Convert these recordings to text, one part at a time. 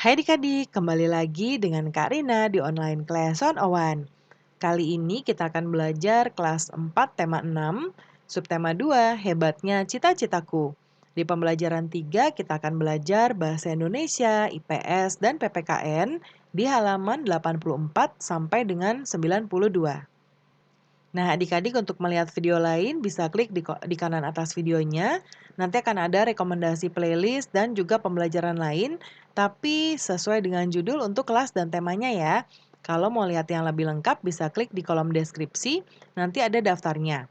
Hai adik-adik, kembali lagi dengan Kak Rina di online class 101. Kali ini kita akan belajar kelas 4 tema 6, subtema 2, hebatnya cita-citaku. Di pembelajaran 3 kita akan belajar bahasa Indonesia, IPS, dan PPKN di halaman 84 sampai dengan 92. Nah, adik-adik untuk melihat video lain bisa klik di kanan atas videonya. Nanti akan ada rekomendasi playlist dan juga pembelajaran lain, tapi sesuai dengan judul untuk kelas dan temanya ya. Kalau mau lihat yang lebih lengkap bisa klik di kolom deskripsi, nanti ada daftarnya.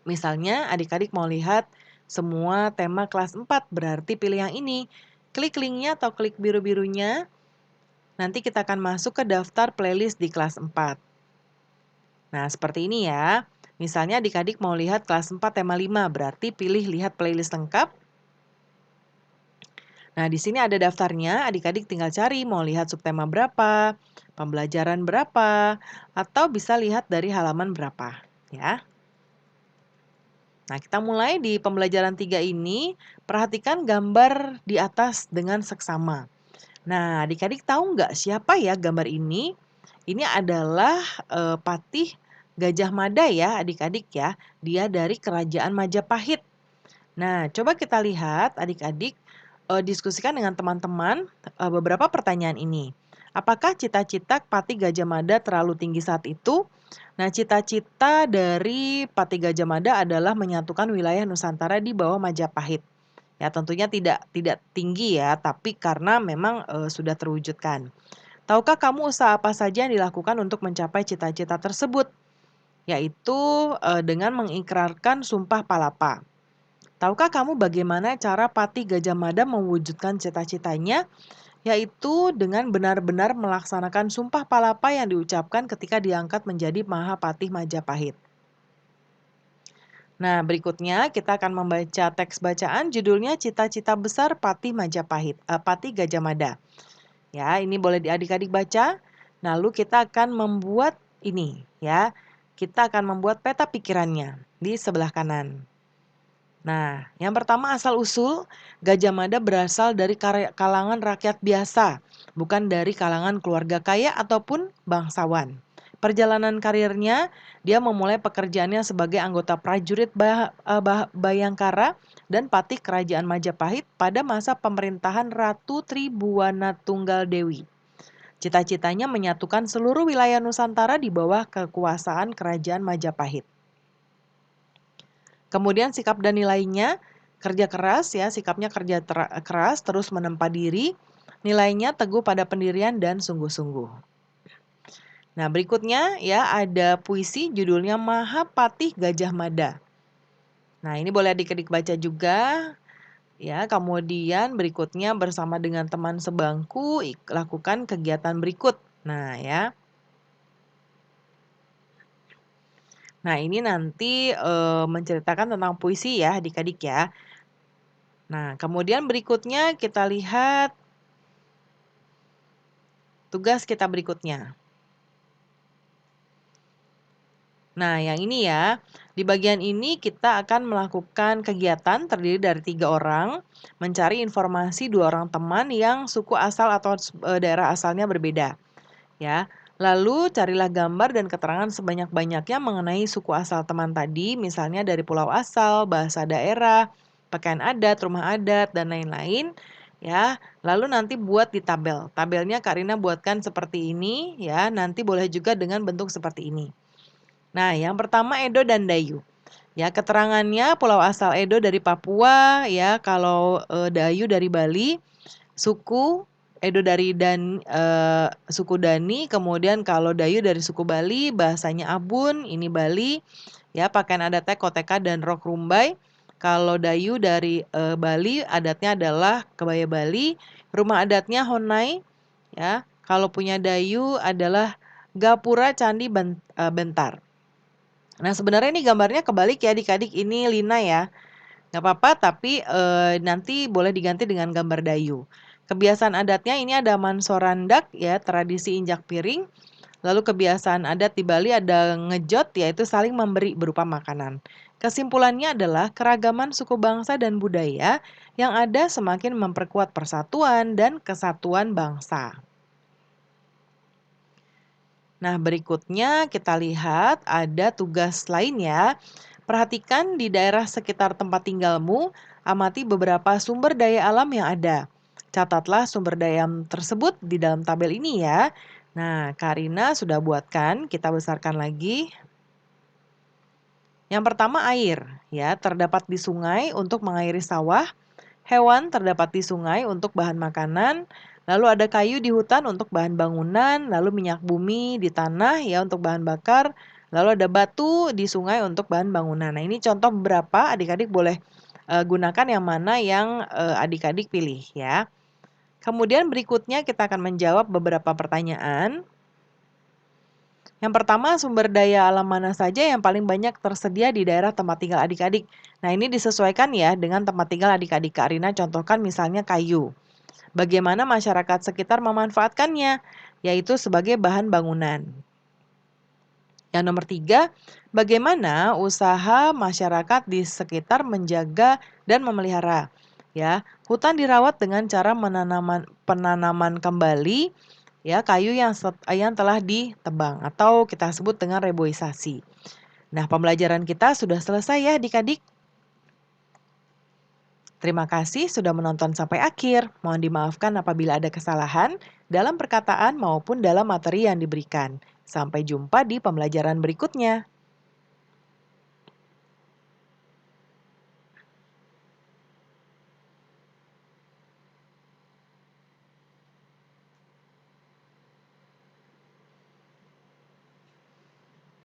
Misalnya adik-adik mau lihat semua tema kelas 4, berarti pilih yang ini. Klik linknya atau klik biru-birunya, nanti kita akan masuk ke daftar playlist di kelas 4. Nah, seperti ini ya. Misalnya adik-adik mau lihat kelas 4 tema 5, berarti pilih lihat playlist lengkap. Nah, di sini ada daftarnya, adik-adik tinggal cari mau lihat subtema berapa, pembelajaran berapa, atau bisa lihat dari halaman berapa, ya. Nah, kita mulai di pembelajaran 3 ini, perhatikan gambar di atas dengan seksama. Nah, adik-adik tahu nggak siapa ya gambar ini? Ini adalah Patih Gajah Mada ya adik-adik ya. Dia dari Kerajaan Majapahit. Nah, coba kita lihat adik-adik diskusikan dengan teman-teman beberapa pertanyaan ini. Apakah cita-cita Patih Gajah Mada terlalu tinggi saat itu? Nah, cita-cita dari Patih Gajah Mada adalah menyatukan wilayah Nusantara di bawah Majapahit. Ya, tentunya tidak tinggi ya, tapi karena memang sudah terwujudkan. Tahukah kamu usaha apa saja yang dilakukan untuk mencapai cita-cita tersebut? Yaitu dengan mengikrarkan Sumpah Palapa. Tahukah kamu bagaimana cara Patih Gajah Mada mewujudkan cita-citanya? Yaitu dengan benar-benar melaksanakan Sumpah Palapa yang diucapkan ketika diangkat menjadi Mahapatih Majapahit. Nah, berikutnya kita akan membaca teks bacaan judulnya Cita-cita Besar Patih Patih Gajah Mada. Ya, ini boleh adik-adik baca. Lalu kita akan membuat ini ya. Kita akan membuat peta pikirannya di sebelah kanan. Nah, yang pertama asal-usul, Gajah Mada berasal dari kalangan rakyat biasa, bukan dari kalangan keluarga kaya ataupun bangsawan. Perjalanan karirnya, dia memulai pekerjaannya sebagai anggota prajurit Bayangkara dan patih kerajaan Majapahit pada masa pemerintahan Ratu Tribuana Tunggal Dewi. Cita-citanya menyatukan seluruh wilayah Nusantara di bawah kekuasaan kerajaan Majapahit. Kemudian sikap dan nilainya, kerja keras ya, sikapnya kerja keras, terus menempa diri, nilainya teguh pada pendirian dan sungguh-sungguh. Nah, berikutnya ya ada puisi judulnya Mahapatih Gajah Mada. Nah, ini boleh adik-adik baca juga. Ya, kemudian berikutnya bersama dengan teman sebangku lakukan kegiatan berikut. Nah, ya. Nah, ini nanti menceritakan tentang puisi ya, adik-adik ya. Nah, kemudian berikutnya kita lihat tugas kita berikutnya. Nah, yang ini ya, di bagian ini kita akan melakukan kegiatan terdiri dari 3 orang, mencari informasi 2 orang teman yang suku asal atau daerah asalnya berbeda. Ya, lalu carilah gambar dan keterangan sebanyak-banyaknya mengenai suku asal teman tadi, misalnya dari pulau asal, bahasa daerah, pakaian adat, rumah adat, dan lain-lain. Ya, lalu nanti buat di tabel. Tabelnya Karina buatkan seperti ini, ya. Nanti boleh juga dengan bentuk seperti ini. Nah, yang pertama Edo dan Dayu. Ya, keterangannya pulau asal Edo dari Papua, ya. Kalau Dayu dari Bali, suku Edo dari suku Dani, kemudian kalau Dayu dari suku Bali, bahasanya Abun, ini Bali, ya pakaian adatnya Koteka dan Rok Rumbai. Kalau Dayu dari Bali, adatnya adalah kebaya Bali, rumah adatnya Honai, ya. Kalau punya Dayu adalah Gapura Candi Bentar. Nah, sebenarnya ini gambarnya kebalik ya adik-adik, ini Lina ya. Nggak apa-apa, tapi nanti boleh diganti dengan gambar Dayu. Kebiasaan adatnya ini ada mansorandak ya, tradisi injak piring. Lalu kebiasaan adat di Bali ada ngejot, yaitu saling memberi berupa makanan. Kesimpulannya adalah keragaman suku bangsa dan budaya yang ada semakin memperkuat persatuan dan kesatuan bangsa. Nah, berikutnya kita lihat ada tugas lainnya. Perhatikan di daerah sekitar tempat tinggalmu, amati beberapa sumber daya alam yang ada. Catatlah sumber daya tersebut di dalam tabel ini ya. Nah, Karina sudah buatkan, kita besarkan lagi. Yang pertama air, ya, terdapat di sungai untuk mengairi sawah, hewan terdapat di sungai untuk bahan makanan, lalu ada kayu di hutan untuk bahan bangunan, lalu minyak bumi di tanah ya untuk bahan bakar, lalu ada batu di sungai untuk bahan bangunan. Nah, ini contoh beberapa, adik-adik boleh gunakan yang mana yang adik-adik pilih ya. Kemudian berikutnya kita akan menjawab beberapa pertanyaan. Yang pertama, sumber daya alam mana saja yang paling banyak tersedia di daerah tempat tinggal adik-adik? Nah, ini disesuaikan ya dengan tempat tinggal adik-adik. Kak Rina contohkan misalnya kayu. Bagaimana masyarakat sekitar memanfaatkannya, yaitu sebagai bahan bangunan. Yang nomor 3, bagaimana usaha masyarakat di sekitar menjaga dan memelihara. Ya, hutan dirawat dengan cara penanaman kembali ya kayu yang telah ditebang atau kita sebut dengan reboisasi. Nah, pembelajaran kita sudah selesai ya adik-adik. Terima kasih sudah menonton sampai akhir. Mohon dimaafkan apabila ada kesalahan dalam perkataan maupun dalam materi yang diberikan. Sampai jumpa di pembelajaran berikutnya.